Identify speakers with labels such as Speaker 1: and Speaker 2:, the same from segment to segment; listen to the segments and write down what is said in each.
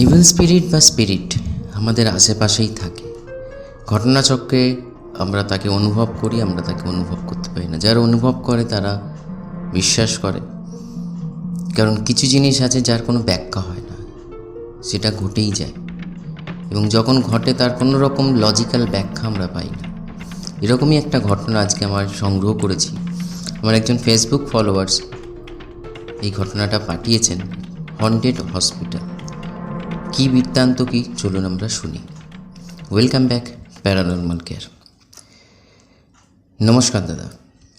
Speaker 1: Evil spirit বা spirit আমাদের আশেপাশেই থাকে। ঘটনাচক্রে আমরা তাকে অনুভব করি, আমরা তাকে অনুভব করতে পারি না। যারা অনুভব করে তারা বিশ্বাস করে, কারণ কিছু জিনিস আছে যার কোনো ব্যাখ্যা হয় না, সেটা ঘটেই যায়, এবং যখন ঘটে তার কোনো রকম লজিক্যাল ব্যাখ্যা আমরা পাই না। এরকমই একটা ঘটনা আজকে আমার সংগ্রহ করেছি। আমার একজন ফেসবুক ফলোয়ার্স এই ঘটনাটা পাঠিয়েছেন, হন্টেড হসপিটাল। কী বৃত্তান্ত কী, চলুন আমরা শুনি। Welcome back paranormal care. নমস্কার দাদা,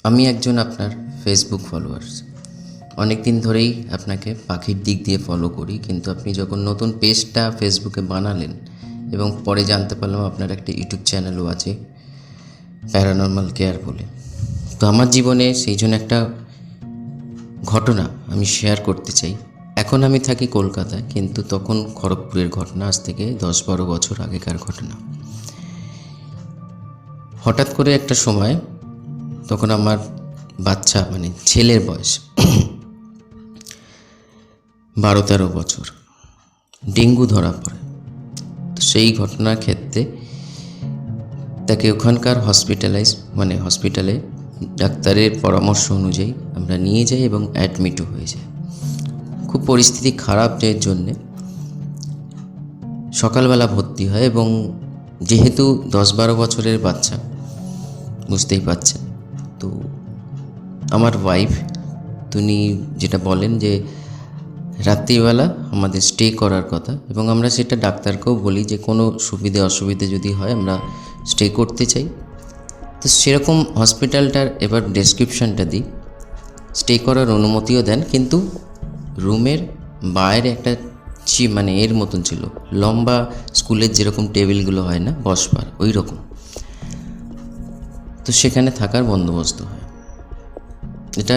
Speaker 1: আমি একজন আপনার ফেসবুক ফলোয়ার্স। অনেক দিন ধরেই আপনাকে পাখির দিক দিয়ে ফলো করি, কিন্তু আপনি যখন নতুন পেজটা ফেসবুকে বানালেন এবং পরে জানতে পারলাম আপনার একটা ইউটিউব চ্যানেলও আছে প্যারানরমাল কেয়ার বলে, তো আমার জীবনে সেই জন্য একটা ঘটনা আমি শেয়ার করতে চাই। এখন আমি থাকি কলকাতায়, কিন্তু তখন খড়গপুরের ঘটনা, আজ থেকে 10-12 বছর আগেকার ঘটনা। হঠাৎ করে একটা সময়, তখন আমার বাচ্চা মানে ছেলের বয়স 12-13 বছর, ডেঙ্গু ধরা পড়ে। তো সেই ঘটনার ক্ষেত্রে তাকে ওখানকার হসপিটালে ডাক্তারের পরামর্শ অনুযায়ী আমরা নিয়ে যাই এবং অ্যাডমিটও হয়ে যায়। খুব পরিস্থিতি খারাপ এর জন্যে সকালবেলা ভর্তি হয়, এবং যেহেতু 10-12 বছরের বাচ্চা, বুঝতেই পারছেন। তো আমার ওয়াইফ তিনি যেটা বলেন যে রাত্রিবেলা আমাদের স্টে করার কথা, এবং আমরা সেটা ডাক্তারকেও বলি যে কোনো সুবিধে অসুবিধে যদি হয় আমরা স্টে করতে চাই। তো সেরকম হসপিটালটার এবার ডেসক্রিপশানটা দিই। স্টে করার অনুমতিও দেন, কিন্তু রুমের বাইরে একটা মানে এর মতন ছিল, লম্বা স্কুলের যেরকম টেবিলগুলো হয় না বসবার, ওই রকম। তো সেখানে থাকার বন্দোবস্ত হয়। এটা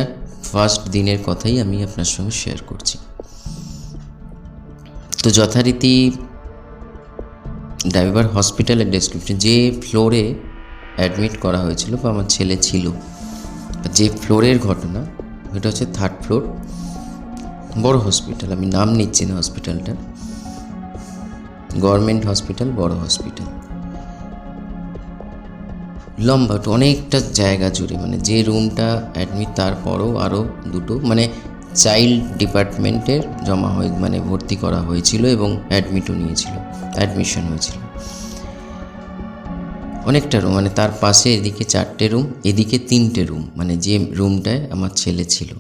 Speaker 1: ফার্স্ট দিনের কথাই আমি আপনার সঙ্গে শেয়ার করছি। তো যথারীতি ড্রাইভার হসপিটালের ডেসক্রিপশন, যে ফ্লোরে অ্যাডমিট করা হয়েছিল বা আমার ছেলে ছিল, যে ফ্লোরের ঘটনা, এটা হচ্ছে 3rd ফ্লোর, বড় হসপিটাল। আমি নাম নিচ্ছি না হসপিটালটা, গভর্নমেন্ট হসপিটাল, বড় হসপিটাল, লম্বা অনেকটা জায়গা জুড়ে। মানে যে রুমটা অ্যাডমিট, তারপরও আরও দুটো মানে চাইল্ড ডিপার্টমেন্টের জমা হয়ে মানে ভর্তি করা হয়েছিল এবং অ্যাডমিশন হয়েছিল। অনেকটা রুম, মানে তার পাশে এদিকে 4টে রুম, এদিকে 3টে রুম, মানে যে রুমটায় আমার ছেলে ছিল।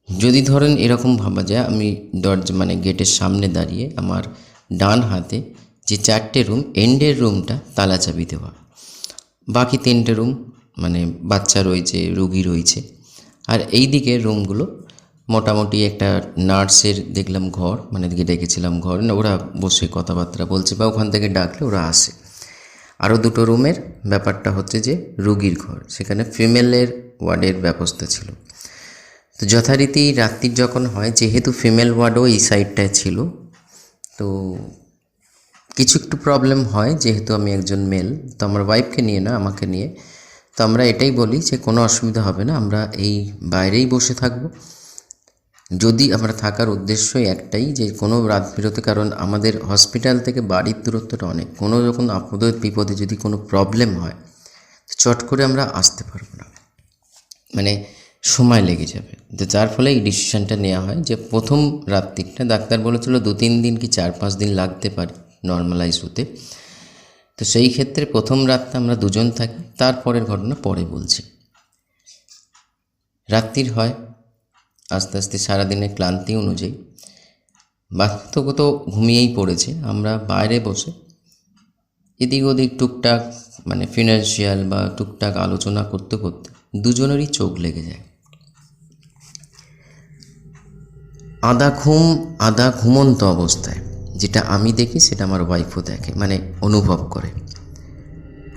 Speaker 1: যদি ধরেন এরকম ভাবা যায়, আমি মানে গেটের সামনে দাঁড়িয়ে, আমার ডান হাতে যে 4টে রুম, এন্ডের রুমটা তালা চাবি দেওয়া, বাকি 3টে রুম মানে বাচ্চা রয়েছে, রুগী রয়েছে। আর এই দিকের রুমগুলো মোটামুটি একটা নার্সের দেখলাম ঘর, মানে ডেকেছিলাম ঘর, ওরা বসে কথাবার্তা বলছে বা ওখান থেকে ডাকলে ওরা আসে। আরও 2টো রুমের ব্যাপারটা হচ্ছে যে রুগীর ঘর, সেখানে ফিমেলের ওয়ার্ডের ব্যবস্থা ছিল। তো যথারীতি রাত্রির যখন হয়, যেহেতু ফিমেল ওয়ার্ডও এই সাইডটায় ছিল, তো কিছু একটু প্রবলেম হয়, যেহেতু আমি একজন মেল, তো আমার ওয়াইফকে নিয়ে না, আমাকে নিয়ে। তো আমরা এটাই বলি যে কোনো অসুবিধা হবে না, আমরা এই বাইরেই বসে থাকব। যদি আমরা থাকার উদ্দেশ্যই একটাই যে কোনো রাত বিরতে, কারণ আমাদের হসপিটাল থেকে বাড়ির দূরত্বটা অনেক, কোনো যখন আপদে বিপদে যদি কোনো প্রবলেম হয়, চট করে আমরা আসতে পারবো না, মানে সময় লেগে যাবে। তো যার ফলে এই ডিসিশানটা নেওয়া হয় যে প্রথম রাত্রিটা, ডাক্তার বলেছিল 2-3 দিন কি 4-5 দিন লাগতে পারে নর্মালাইজ হতে। তো সেই ক্ষেত্রে প্রথম রাতটা আমরা দুজন থাকি, তারপরের ঘটনা পরে বলছি। রাত্রির হয়, আস্তে আস্তে সারাদিনের ক্লান্তি অনুযায়ী বাচ্চা তো ঘুমিয়েই পড়েছে। আমরা বাইরে বসে এদিক ওদিক টুকটাক মানে ফিনান্সিয়াল বা টুকটাক আলোচনা করতে করতে দুজনেরই চোখ লেগে যায়। আধা ঘুমন্ত অবস্থায় যেটা আমি দেখি, সেটা আমার ওয়াইফও দেখে, মানে অনুভব করে।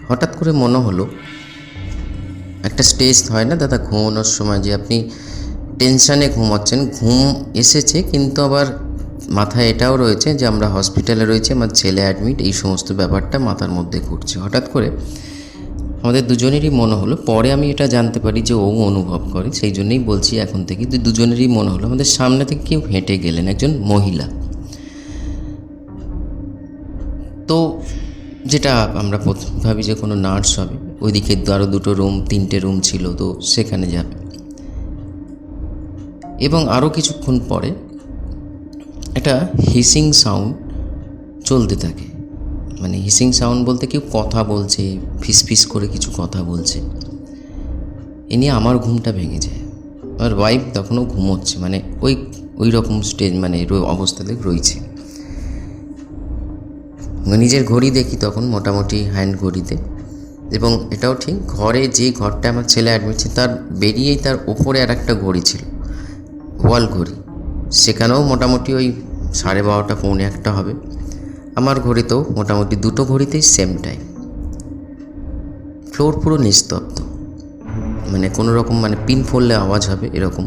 Speaker 1: হঠাৎ করে মনে হলো, একটা স্টেজ হয় না দাদা ঘুমানোর সময়, যে আপনি টেনশানে ঘুমাচ্ছেন, ঘুম এসেছে, কিন্তু আবার মাথায় এটাও রয়েছে যে আমরা হসপিটালে রয়েছি, আমার ছেলে অ্যাডমিট, এই সমস্ত ব্যাপারটা মাথার মধ্যে ঘুরছে। হঠাৎ করে আমাদের দুজনেরই মনে হলো, পরে আমি এটা জানতে পারি যে ও অনুভব করে, সেই জন্যই বলছি এখন থেকে, দুজনেরই মনে হলো আমাদের সামনে থেকে কেউ হেঁটে গেলেন, একজন মহিলা। যেটা আমরা ভাবি যে কোনো নার্স হবে। ওইদিকে আরও 2টো রুম 3টে রুম ছিল, তো সেখানে যাবে। এবং আরও কিছুক্ষণ পরে একটা হিসিং সাউন্ড চলতে থাকে। মানে হিসিং সাউন্ড বলতে কেউ কথা বলছে, ফিসফিস করে কিছু কথা বলছে। এ নিয়ে আমার ঘুমটা ভেঙে যায়। আমার ওয়াইফ তখনও ঘুমোচ্ছে, মানে ওই রকম স্টেজ মানে অবস্থাতে রয়েছে। নিজের ঘড়ি দেখি তখন মোটামুটি হ্যান্ড ঘড়িতে, এবং এটাও ঠিক ঘরে যে ঘরটা আমার ছেলে অ্যাডমিট ছিল তার বেরিয়েই তার ওপরে আর একটা ঘড়ি ছিল, ওয়াল ঘড়ি। সেখানেও মোটামুটি ওই 12:30 পৌনে 1 হবে। আমার ঘড়িতেও মোটামুটি 2টো ঘড়িতেই সেম টাইম। ফ্লোর পুরো নিস্তব্ধ, মানে কোনো রকম মানে পিন ফললে আওয়াজ হবে এরকম।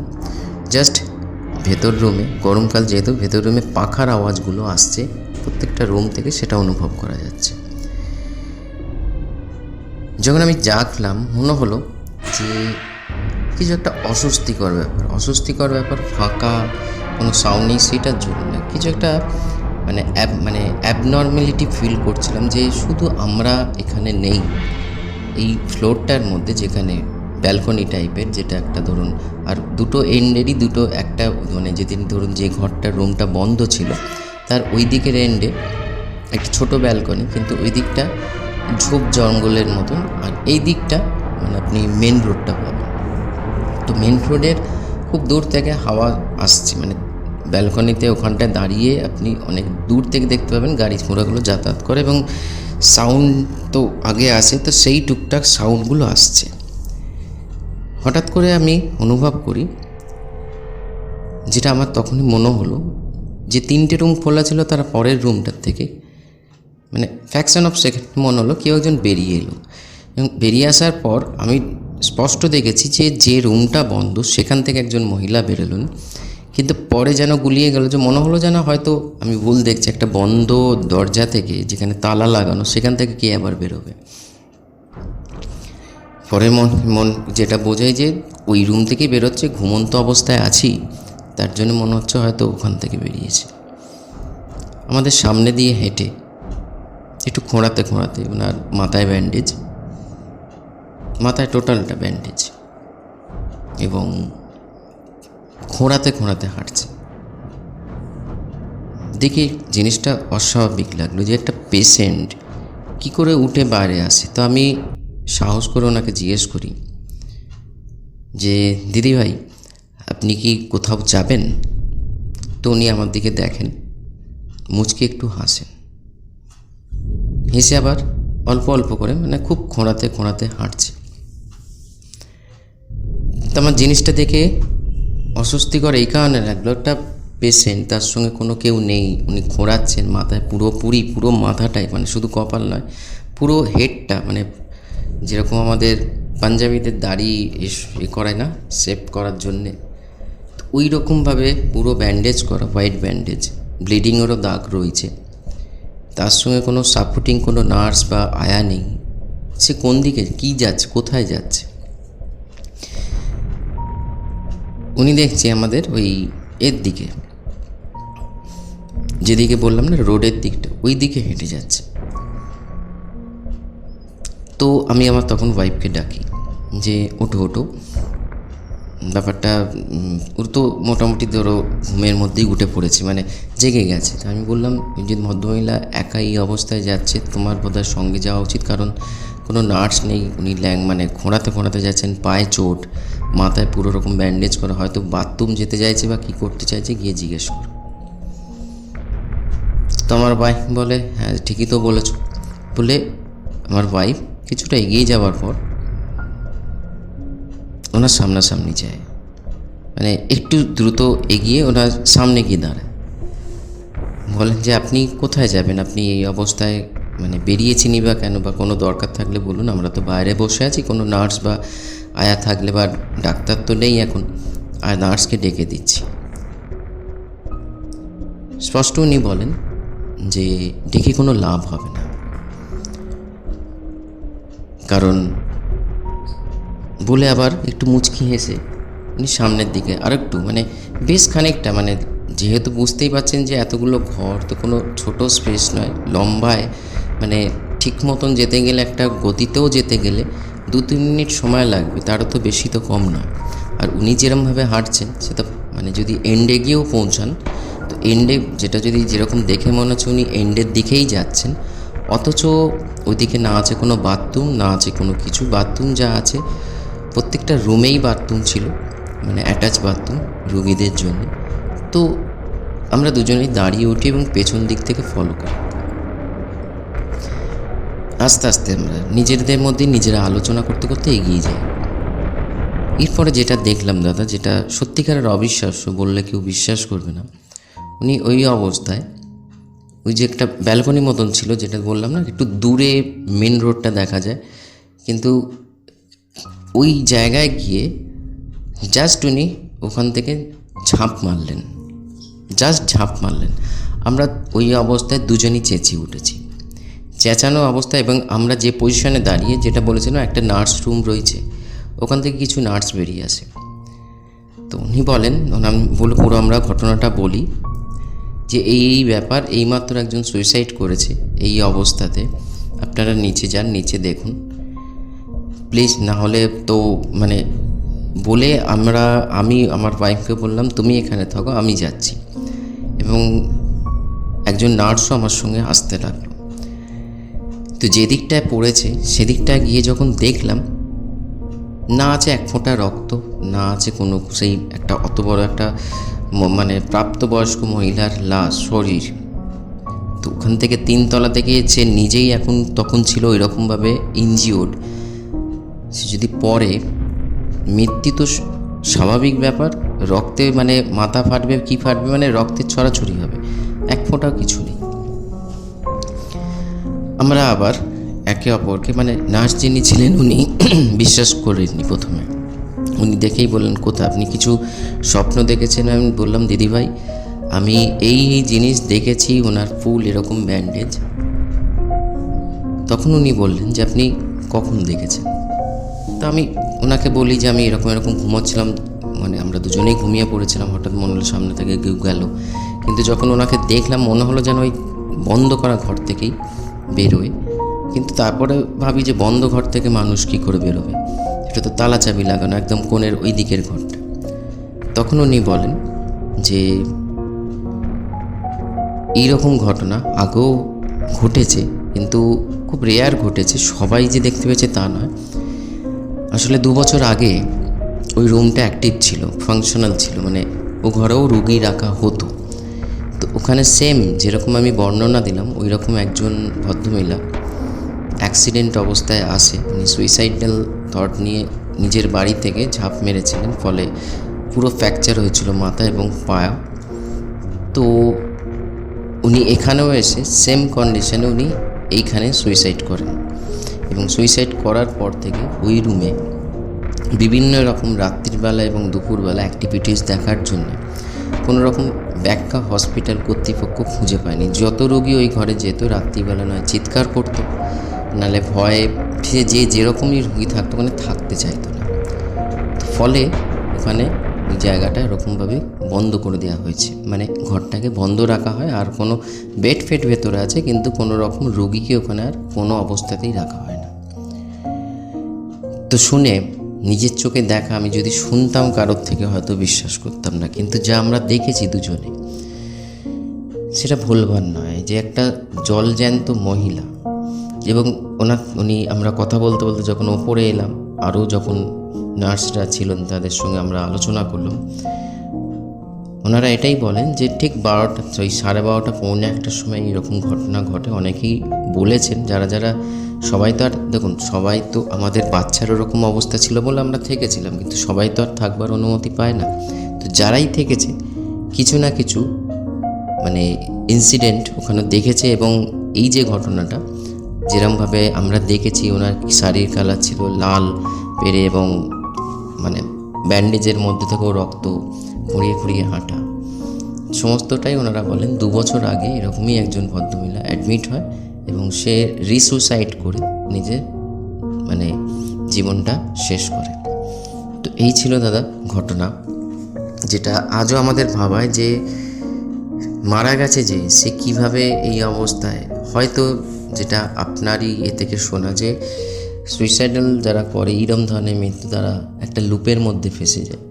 Speaker 1: জাস্ট ভেতর রুমে, গরমকাল যেহেতু, ভেতর রুমে পাখার আওয়াজগুলো আসছে প্রত্যেকটা রুম থেকে, সেটা অনুভব করা যাচ্ছে। যখন আমি জাগলাম মনে হলো যে কিছু একটা অস্বস্তিকর ব্যাপার, ফাঁকা, কোনো সাউন্ড নেই, সেটার জন্য না, কিছু একটা মানে অ্যাবনর্মালিটি ফিল করছিলাম যে শুধু আমরা এখানে নেই। এই ফ্লোরটার মধ্যে যেখানে ব্যালকনি টাইপের, যেটা একটা ধরুন, আর 2টো এন্ডেরই একটা মানে যেদিন ধরুন যে ঘরটার রুমটা বন্ধ ছিল তার ওই দিকের এন্ডে একটা ছোটো ব্যালকনি, কিন্তু ওই দিকটা ঝোপ জঙ্গলের মতন, আর এই দিকটা মানে আপনি মেন রোডটা পাবেন। তো মেন রোডের খুব দূর থেকে হাওয়া আসছে, মানে ব্যালকনিতে ওখানটায় দাঁড়িয়ে আপনি অনেক দূর থেকে দেখতে পাবেন গাড়ি ঘোড়াগুলো যাতায়াত করে, এবং সাউন্ড তো আগে আসে, তো সেই টুকটাক সাউন্ডগুলো আসছে। হঠাৎ করে আমি অনুভব করি, যেটা আমার তখনই মনে হলো, যে 3টে রুম খোলা ছিল তার পরের রুমটার থেকে মানে ফ্র্যাকশন অফ সেকেন্ড মনে হলো কেউ একজন বেরিয়ে এলো। এবং বেরিয়ে আসার পর আমি স্পষ্ট দেখেছি যে রুমটা বন্ধ সেখান থেকে একজন মহিলা বেরোলেন, কিন্তু পরে যেন গুলিয়ে গেল, যে মনে হলো যেন হয়তো আমি ভুল দেখছি, একটা বন্ধ দরজা থেকে যেখানে তালা লাগানো সেখান থেকে কে আবার বেরোবে। পরে মন যেটা বোঝায় যে ওই রুম থেকেই বেরোচ্ছে, ঘুমন্ত অবস্থায় আছি তার জন্য মনে হচ্ছে হয়তো ওখান থেকে বেরিয়েছে। আমাদের সামনে দিয়ে হেঁটে একটু খোঁড়াতে ওনার মাথায় ব্যান্ডেজ, মাথায় টোটালটা ব্যান্ডেজ, এবং খোঁড়াতে হাঁটছে। দেখি জিনিসটা অস্বাভাবিক লাগলো, যে একটা পেশেন্ট কী করে উঠে বাইরে আসে। তো আমি সাহস করে ওনাকে জিজ্ঞেস করি যে দিদিভাই আপনি কি কোথাও যাবেন? তো উনি আমার দিকে দেখেন, মুচকে একটু হাসেন, হেসে আবার অল্প করে মানে খুব খোঁড়াতে হাঁটছে। তো আমার জিনিসটা দেখে অস্বস্তিকর এই কারণে লাগলো, একটা পেশেন্ট, তার সঙ্গে কোনো কেউ নেই, উনি খোঁড়াচ্ছেন, মাথায় পুরো মাথাটাই, মানে শুধু কপাল নয়, পুরো হেডটা, মানে যেরকম আমাদের পাঞ্জাবিদের দাড়ি এ করায় না শেভ করার জন্যে, ওই রকমভাবে পুরো ব্যান্ডেজ করা, হোয়াইট ব্যান্ডেজ, ব্লিডিংয়েরও দাগ রয়েছে। তার সঙ্গে কোনো সাপোর্টিং কোনো নার্স বা আয়া নেই। সে কোন দিকে কী যাচ্ছে, কোথায় যাচ্ছে? উনি দেখছি আমাদের ওই এর দিকে, যেদিকে বললাম না রোডের দিকটা, ওই দিকে হেঁটে যাচ্ছে। তো আমি আমার তখন ওয়াইফকে ডাকি যে ওঠো, ব্যাপারটা ওর তো মোটামুটি ধরো ঘুমের মধ্যেই উঠে পড়েছে, মানে জেগে গেছে। তো আমি বললাম যে ভদ্রমহিলা একা এই অবস্থায় যাচ্ছে, তোমার বোধহয় সঙ্গে যাওয়া উচিত, কারণ কোনো নার্স নেই, উনি মানে খোঁড়াতে যাচ্ছেন, পায়ে চোট, মাথায় পুরো রকম ব্যান্ডেজ করা, হয়তো বাথরুম যেতে চাইছে বা কী করতে চাইছে, গিয়ে জিজ্ঞেস করো। তো আমার ওয়াইফ বলে হ্যাঁ ঠিকই তো বলেছো। বলে আমার ওয়াইফ কিছুটা এগিয়ে যাওয়ার পর ওনার সামনাসামনি যায়, মানে একটু দ্রুত এগিয়ে ওনার সামনে গিয়ে দাঁড়ায়। বলেন যে আপনি কোথায় যাবেন, আপনি এই অবস্থায় মানে বেরিয়েছেনই বা কেন, বা কোনো দরকার থাকলে বলুন, আমরা তো বাইরে বসে আছি, কোনো নার্স বা আয়া থাকলে, বা ডাক্তার তো নেই এখন, আর নার্সকে ডেকে দিচ্ছি। স্পষ্ট উনি বলেন যে ডেকে কোনো লাভ হবে না, কারণ বলে আবার একটু মুচকি হেসে উনি সামনের দিকে আরেকটু, মানে বেশ খানিকটা, মানে যেহেতু বুঝতেই পারছেন যে এতগুলো ঘর তো কোনো ছোট স্পেস নয়, লম্বায় মানে ঠিক মতন যেতে গেলে, একটা গতিতেও যেতে গেলে 2-3 মিনিট সময় লাগবে, তারও তো বেশি তো কম নয়। আর উনি যেরকমভাবে হাঁটছেন সেটা মানে যদি এন্ডে গিয়েও পৌঁছান, তো এন্ডে যেটা যদি যেরকম দেখে মনে হচ্ছে উনি এন্ডের দিকেই যাচ্ছেন, অথচ ওইদিকে না আছে কোনো বাথরুম, না আছে কোনো কিছু। বাথরুম যা আছে প্রত্যেকটা রুমেই বাথরুম ছিল, মানে অ্যাটাচ বাথরুম রুগীদের জন্য। তো আমরা দুজনেই দাঁড়িয়ে উঠি এবং পেছন দিক থেকে ফলো করি। আস্তে আস্তে আমরা নিজেদের মধ্যে নিজেরা আলোচনা করতে করতে এগিয়ে যাই। এরপরে যেটা দেখলাম দাদা, যেটা সত্যিকারের অবিশ্বাস্য, বললে কেউ বিশ্বাস করবে না। উনি ওই অবস্থায়, ওই যে একটা ব্যালকনি মতন ছিল, যেটা বললাম না একটু দূরে মেন রোডটা দেখা যায়, কিন্তু ওই জায়গায় গিয়ে জাস্ট উনি ওখান থেকে ঝাঁপ মারলেন, জাস্ট ঝাঁপ মারলেন। আমরা ওই অবস্থায় দুজনই চেঁচিয়ে উঠেছি, চেঁচানো অবস্থায়। এবং আমরা যে পজিশনে দাঁড়িয়ে, যেটা বলেছিলাম একটা নার্স রুম রয়েছে, ওখান থেকে কিছু নার্স বেরিয়ে আসে। তো উনি বলেন, আমি বলে পুরো আমরা ঘটনাটা বলি যে এই ব্যাপার, এইমাত্র একজন সুইসাইড করেছে এই অবস্থাতে, আপনারা নিচে যান, নিচে দেখুন প্লিজ, না হলে তো মানে বলে আমি আমার ওয়াইফকে বললাম তুমি এখানে থাকো, আমি যাচ্ছি। এবং একজন নার্সও আমার সঙ্গে আসতে লাগলো। তো যে দিকটায় পড়েছে সেদিকটায় গিয়ে যখন দেখলাম, না আছে এক ফোঁটা রক্ত, না আছে কোনো সেই একটা অত বড় একটা মানে প্রাপ্তবয়স্ক মহিলার লাশ, শরীর। তো ওখান থেকে 3 তলা থেকে সে নিজেই তখন ছিল এরকমভাবে ইনজিওর্ড। সে যদি পড়ে, মৃত্যু তো স্বাভাবিক ব্যাপার, রক্তে মানে মাথা ফাটবে কি ফাটবে, মানে রক্তের ছড়াছড়ি হবে, এক ফোঁটাও কিছু নেই। আমরা আবার একে অপরকে, মানে নার্স যিনি ছিলেন উনি বিশ্বাস করেননি প্রথমে। উনি দেখেই বললেন, কোথা আপনি কিছু স্বপ্ন দেখেছেন? আমি বললাম, দিদিভাই আমি এই জিনিস দেখেছি, ওনার ফুল এরকম ব্যান্ডেজ। তখন উনি বললেন যে আপনি কখন দেখেছেন? তো আমি ওনাকে বলি যে আমি এরকম ঘুমাচ্ছিলাম, মানে আমরা দুজনেই ঘুমিয়ে পড়েছিলাম, হঠাৎ মনে হলো সামনে থেকে কেউ গেল। কিন্তু যখন ওনাকে দেখলাম মনে হলো যেন ওই বন্ধ করা ঘর থেকেই বেরোয়। কিন্তু তারপরে ভাবি যে বন্ধ ঘর থেকে মানুষ কী করে বেরোবে, এটা তো তালা চাবি লাগানো, একদম কোণের ওই দিকের ঘরটা। তখন উনি বলেন যে এইরকম ঘটনা আগেও ঘটেছে, কিন্তু খুব রেয়ার ঘটেছে, সবাই যে দেখতে পেয়েছে তা নয়। আসলে 2 বছর আগে ওই রুমটা অ্যাক্টিভ ছিল, ফাংশনাল ছিল, মানে ও ঘরেও রুগী রাখা হতো। তো ওখানে সেম যেরকম আমি বর্ণনা দিলাম, ওই রকম একজন ভদ্রমহিলা অ্যাক্সিডেন্ট অবস্থায় আসে। উনি সুইসাইডাল থট নিয়ে নিজের বাড়ি থেকে ঝাঁপ মেরেছিলেন, ফলে পুরো ফ্র্যাকচার হয়েছিল মাথা এবং পায়া। তো উনি এখানেও এসে সেম কন্ডিশনে উনি এইখানে সুইসাইড করেন। এবং সুইসাইড করার পর থেকে ওই রুমে বিভিন্ন রকম রাত্রিবেলা এবং দুপুরবেলা অ্যাক্টিভিটিস দেখার জন্য কোনো রকম ব্যাখ্যা হসপিটাল কর্তৃপক্ষ খুঁজে পায়নি। যত রোগী ওই ঘরে যেত, রাত্রিবেলা নয় চিৎকার করতো, নাহলে ভয়ে সে যেরকমই রুগী থাকতো ওখানে থাকতে চাইতো না। ফলে ওখানে ওই জায়গাটা এরকমভাবে বন্ধ করে দেওয়া হয়েছে, মানে ঘরটাকে বন্ধ রাখা হয়। আর কোনো বেড ফেড ভেতরে আছে, কিন্তু কোনো রকম রুগীকে ওখানে আর কোনো অবস্থাতেই রাখা হয় না। তো শুনে নিজের চোখে দেখা, আমি যদি শুনতাম কারোর থেকে হয়তো বিশ্বাস করতাম না, কিন্তু যা আমরা দেখেছি দুজনে, সেটা ভুলবার নয়। যে একটা জলজ্যান্ত মহিলা, এবং উনি আমরা কথা বলতে বলতে যখন ওপরে এলাম, আরও যখন নার্সরা ছিলেন তাদের সঙ্গে আমরা আলোচনা করলাম, ওনারা এটাই বলেন যে ঠিক 12টা, ওই 12:30 পৌনে 1টার সময় এরকম ঘটনা ঘটে। অনেকেই বলেছেন, যারা সবাই তো আর দেখুন, সবাই তো আমাদের বাচ্চার ওরকম অবস্থা ছিল বলে আমরা থেকেছিলাম, কিন্তু সবাই তো আর থাকবার অনুমতি পায় না। তো যারাই থেকেছে কিছু না কিছু মানে ইনসিডেন্ট ওখানে দেখেছে। এবং এই যে ঘটনাটা যেরমভাবে আমরা দেখেছি, ওনার শাড়ির কালার ছিল লাল পেরে, এবং মানে ব্যান্ডেজের মধ্যে থেকেও রক্ত, খুঁড়িয়ে খুঁড়িয়ে হাঁটা, সমস্তটাই ওনারা বলেন 2 বছর আগে এরকমই একজন ভদ্রমহিলা অ্যাডমিট হয় এবং সে রিসুসাইড করে নিজের মানে জীবনটা শেষ করে। তো এই ছিল দাদা ঘটনা, যেটা আজও আমাদের ভাবায় যে মারা গেছে যে সে কিভাবে এই অবস্থায়, হয়তো যেটা আপনারই এ থেকে শোনা, যে সুইসাইডাল যারা করে এইরম ধরনের মৃত্যু, তারা একটা লুপের মধ্যে ফেসে যায়।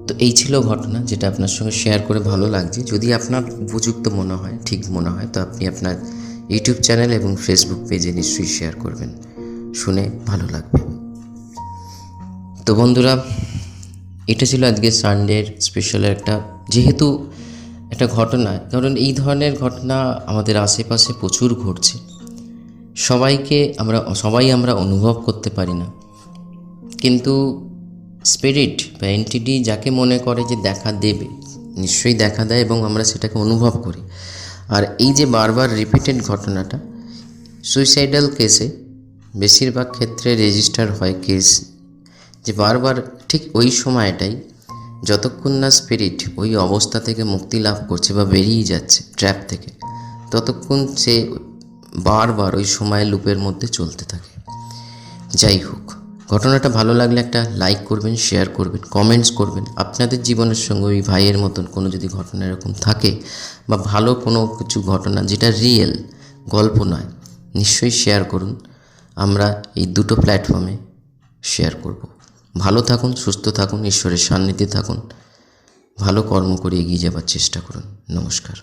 Speaker 1: তো এই ছিল ঘটনা, যেটা আপনার সঙ্গে শেয়ার করে ভালো লাগছে। যদি আপনার উপযুক্ত মনে হয়, ঠিক মনে হয়, তো আপনি আপনার ইউটিউব চ্যানেল এবং ফেসবুক পেজে নিশ্চয়ই শেয়ার করবেন, শুনে ভালো লাগবে। তো বন্ধুরা, এটা ছিল আজকে সানডের স্পেশাল যেহেতু একটা ঘটনা, কারণ এই ধরনের ঘটনা আমাদের আশেপাশে প্রচুর ঘটছে। সবাই আমরা অনুভব করতে পারি না, কিন্তু স্পিরিট বা এন্টিটি যাকে মনে করে যে দেখা দেবে, নিশ্চয়ই দেখা দেয় এবং আমরা সেটাকে অনুভব করি। আর এই যে বারবার রিপিটেড ঘটনাটা, সুইসাইডাল কেসে বেশিরভাগ ক্ষেত্রে রেজিস্টার হয় কেস, যে বারবার ঠিক ওই সময়টাই, যতক্ষণ না স্পিরিট ওই অবস্থা থেকে মুক্তি লাভ করছে বা বেরিয়ে যাচ্ছে ট্র্যাপ থেকে, ততক্ষণ সে বারবার ওই সময় লুপের মধ্যে চলতে থাকে। যাই হোক, ঘটনাটা ভালো লাগলে একটা লাইক করবেন, শেয়ার করবেন, কমেন্টস করবেন। আপনাদের জীবনের সঙ্গে ওই ভাইয়ের মতন কোনো যদি ঘটনা এরকম থাকে, বা ভালো কোনো কিছু ঘটনা যেটা রিয়েল, গল্প নয়, নিশ্চয়ই শেয়ার করুন। আমরা এই দুটো প্ল্যাটফর্মে শেয়ার করব। ভালো থাকুন, সুস্থ থাকুন, ঈশ্বরের সান্নিধ্যে থাকুন, ভালো কর্ম করে এগিয়ে যাবার চেষ্টা করুন। নমস্কার।